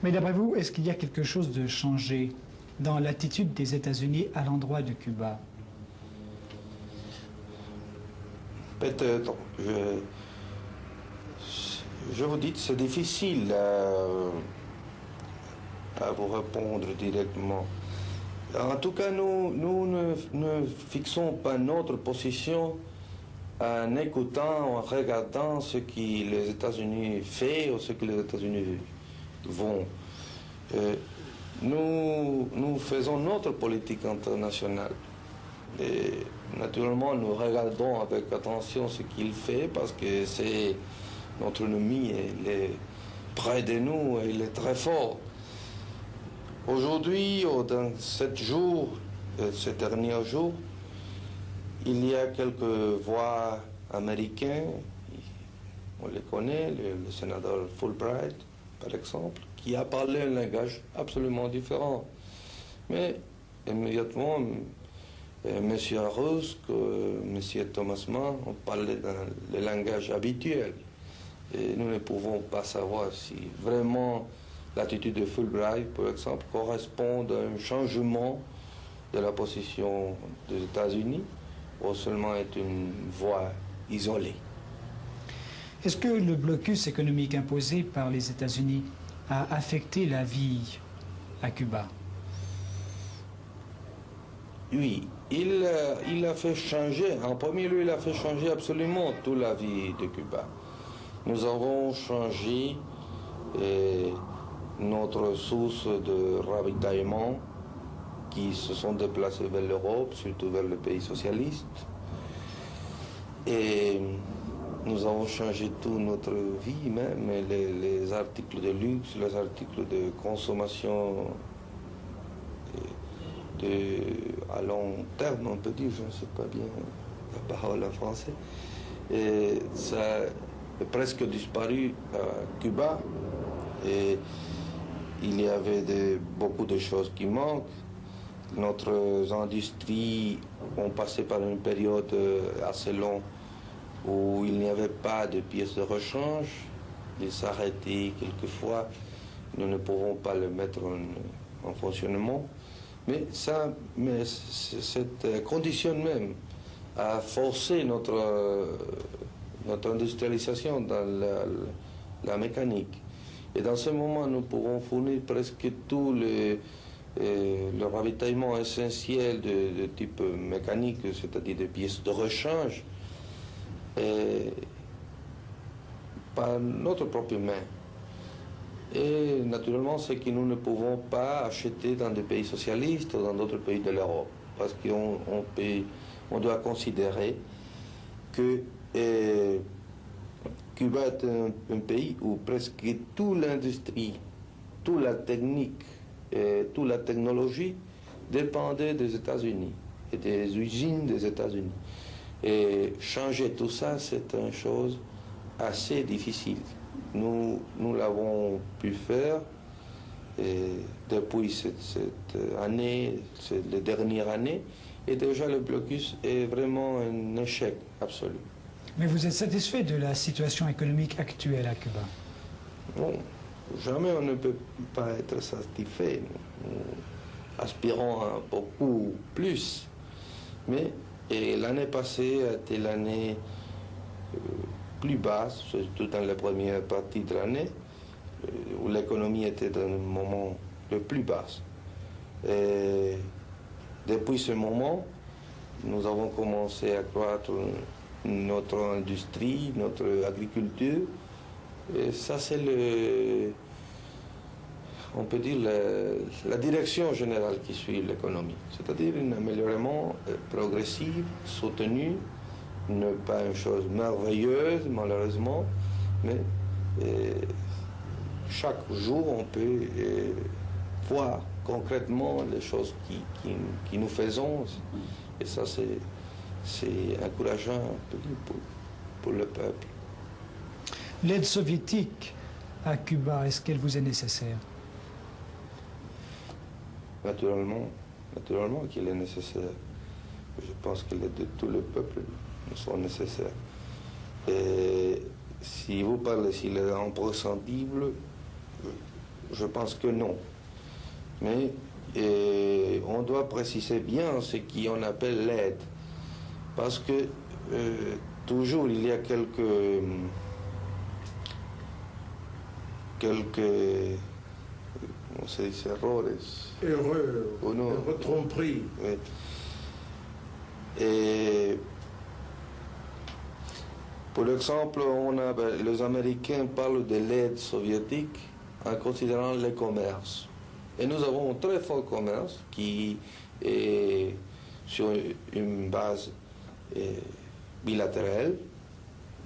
Mais d'après vous, est-ce qu'il y a quelque chose de changé dans l'attitude des États-Unis à l'endroit de Cuba? Peut-être. Je vous dis, c'est difficile à vous répondre directement. En tout cas, nous ne fixons pas notre position en écoutant, en regardant ce que les États-Unis font ou ce que les États-Unis vont. Nous faisons notre politique internationale. Et naturellement, nous regardons avec attention ce qu'il fait parce que c'est notre ennemi, il est près de nous, il est très fort. Aujourd'hui, dans 7 jours, ces derniers jours, il y a quelques voix américaines, on les connaît, le sénateur Fulbright, par exemple, qui a parlé un langage absolument différent. Mais immédiatement, M. Rusk, M. Thomas Mann ont parlé dans le langage habituel. Et nous ne pouvons pas savoir si vraiment l'attitude de Fulbright, par exemple, correspond à un changement de la position des États-Unis ou seulement est une voie isolée. Est-ce que le blocus économique imposé par les États-Unis a affecté la vie à Cuba? Oui, il a fait changer, en premier lieu, il a fait changer absolument toute la vie de Cuba. Nous avons changé notre source de ravitaillement qui se sont déplacés vers l'Europe, surtout vers le pays socialiste. Et nous avons changé toute notre vie, même les articles de luxe, les articles de consommation à long terme, on peut dire, je ne sais pas bien la parole en français. Et ça a presque disparu à Cuba. Et il y avait beaucoup de choses qui manquent. Notre industrie ont passé par une période assez longue où il n'y avait pas de pièces de rechange. Ils s'arrêtaient quelquefois. Nous ne pouvons pas le mettre en fonctionnement. Mais cette condition même a forcé notre industrialisation dans la mécanique. Et dans ce moment, nous pouvons fournir presque tout le ravitaillement essentiel de type mécanique, c'est-à-dire des pièces de rechange, par notre propre main. Et naturellement, c'est que nous ne pouvons pas acheter dans des pays socialistes ou dans d'autres pays de l'Europe, parce qu'on doit considérer que Cuba est un pays où presque toute l'industrie, toute la technique, toute la technologie dépendait des États-Unis et des usines des États-Unis. Et changer tout ça, c'est une chose assez difficile. Nous l'avons pu faire et depuis cette année, les dernières années, et déjà le blocus est vraiment un échec absolu. Mais vous êtes satisfait de la situation économique actuelle à Cuba? Non, jamais on ne peut pas être satisfait. Nous aspirons à beaucoup plus. Mais l'année passée a été l'année plus basse, surtout dans la première partie de l'année, où l'économie était dans le moment le plus bas. Et depuis ce moment, nous avons commencé à croître notre industrie, notre agriculture. Et ça, c'est on peut dire, la direction générale qui suit l'économie. C'est-à-dire un améliorement progressif, soutenu, ne pas une chose merveilleuse, malheureusement, mais chaque jour, on peut voir concrètement les choses qui nous faisons. Et ça, c'est encourageant pour le peuple. L'aide soviétique à Cuba, est-ce qu'elle vous est nécessaire? Naturellement qu'il est nécessaire. Je pense que l'aide de tout le peuple nous sont nécessaires. Et si vous parlez s'il est imprescindible, je pense que non. Mais on doit préciser bien ce qu'on appelle l'aide. Parce que toujours il y a quelques on se dit errores. Erreur, tromperie. Oui. Et pour exemple, les Américains parlent de l'aide soviétique en considérant le commerce. Et nous avons un très fort commerce qui est sur une base bilatérale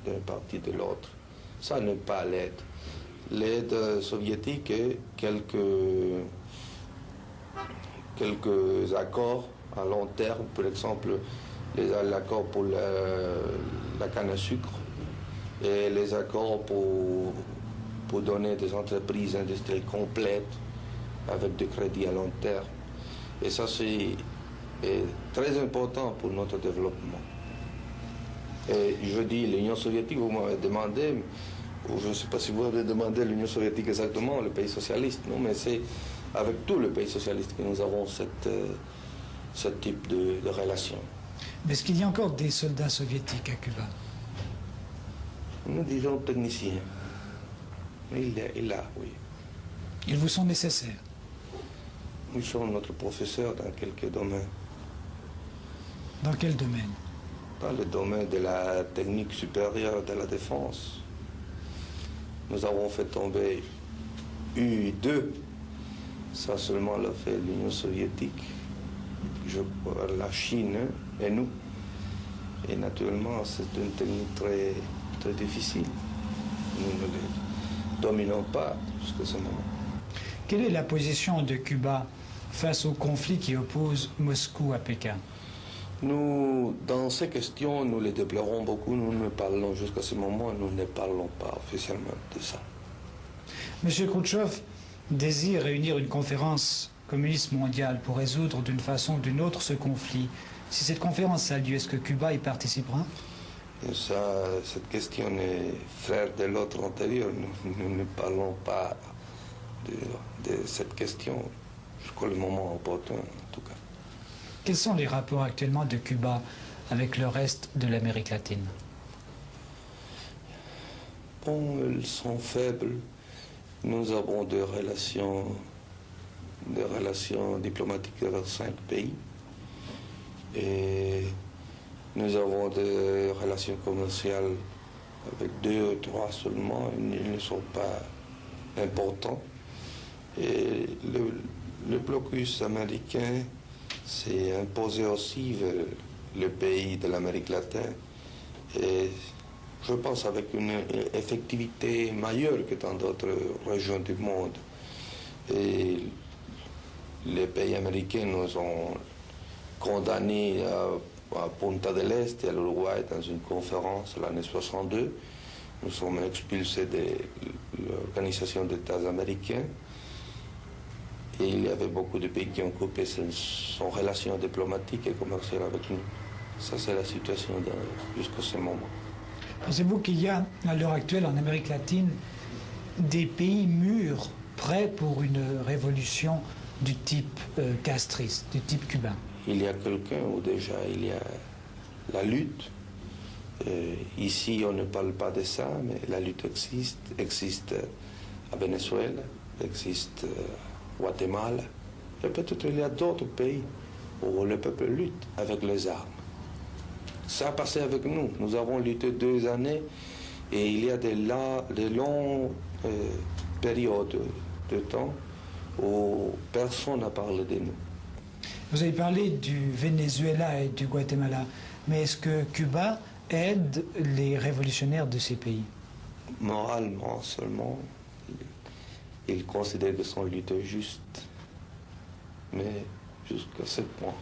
d'une partie de l'autre. Ça n'est pas l'aide. L'aide soviétique est quelques accords à long terme, par exemple l'accord pour la canne à sucre et les accords pour donner des entreprises industrielles complètes avec des crédits à long terme. Et ça, c'est très important pour notre développement. Et je dis l'Union soviétique, vous m'avez demandé, ou je ne sais pas si vous avez demandé l'Union soviétique exactement, le pays socialiste, non, mais c'est avec tous les pays socialistes que nous avons ce type de relation. Mais est-ce qu'il y a encore des soldats soviétiques à Cuba? Nous disons techniciens. Il est là, oui. Ils vous sont nécessaires? Nous sommes notre professeur dans quelques domaines. Dans quel domaine? Dans le domaine de la technique supérieure de la défense. Nous avons fait tomber U-2. Ça seulement l'a fait l'Union soviétique, la Chine et nous. Et naturellement, c'est une technique très, très difficile. Nous ne les dominons pas jusqu'à ce moment. Quelle est la position de Cuba face au conflit qui oppose Moscou à Pékin? Nous, dans ces questions, nous les déplorons beaucoup. Nous ne parlons jusqu'à ce moment, nous ne parlons pas officiellement de ça. M. Khrouchtchev désire réunir une conférence communiste mondiale pour résoudre d'une façon ou d'une autre ce conflit. Si cette conférence a lieu, est-ce que Cuba y participera? Et ça, cette question est frère de l'autre antérieur. Nous ne parlons pas de cette question jusqu'au moment opportun, en tout cas. Quels sont les rapports actuellement de Cuba avec le reste de l'Amérique latine? Bon, elles sont faibles. Nous avons des relations diplomatiques avec 5 pays. Et nous avons des relations commerciales avec 2 ou 3 seulement. Ils ne sont pas importants. Et le blocus américain s'est imposé aussi vers le pays de l'Amérique latine. Et je pense avec une effectivité meilleure que dans d'autres régions du monde. Et les pays américains nous ont condamnés à Punta del Este et à l'Uruguay dans une conférence l'année 62. Nous sommes expulsés de l'Organisation des États américains. Et il y avait beaucoup de pays qui ont coupé son relation diplomatique et commerciale avec nous. Ça, c'est la situation jusqu'à ce moment. Pensez-vous qu'il y a, à l'heure actuelle, en Amérique latine, des pays mûrs, prêts pour une révolution du type castriste, du type cubain? Il y a quelqu'un où déjà il y a la lutte. Ici, on ne parle pas de ça, mais la lutte existe à Venezuela, existe Guatemala, et peut-être il y a d'autres pays où le peuple lutte avec les armes. Ça a passé avec nous. Nous avons lutté 2 années et il y a des longues périodes de temps où personne n'a parlé de nous. Vous avez parlé du Venezuela et du Guatemala, mais est-ce que Cuba aide les révolutionnaires de ces pays? Moralement seulement. Ils considèrent que son lutte est juste, mais jusqu'à ce point.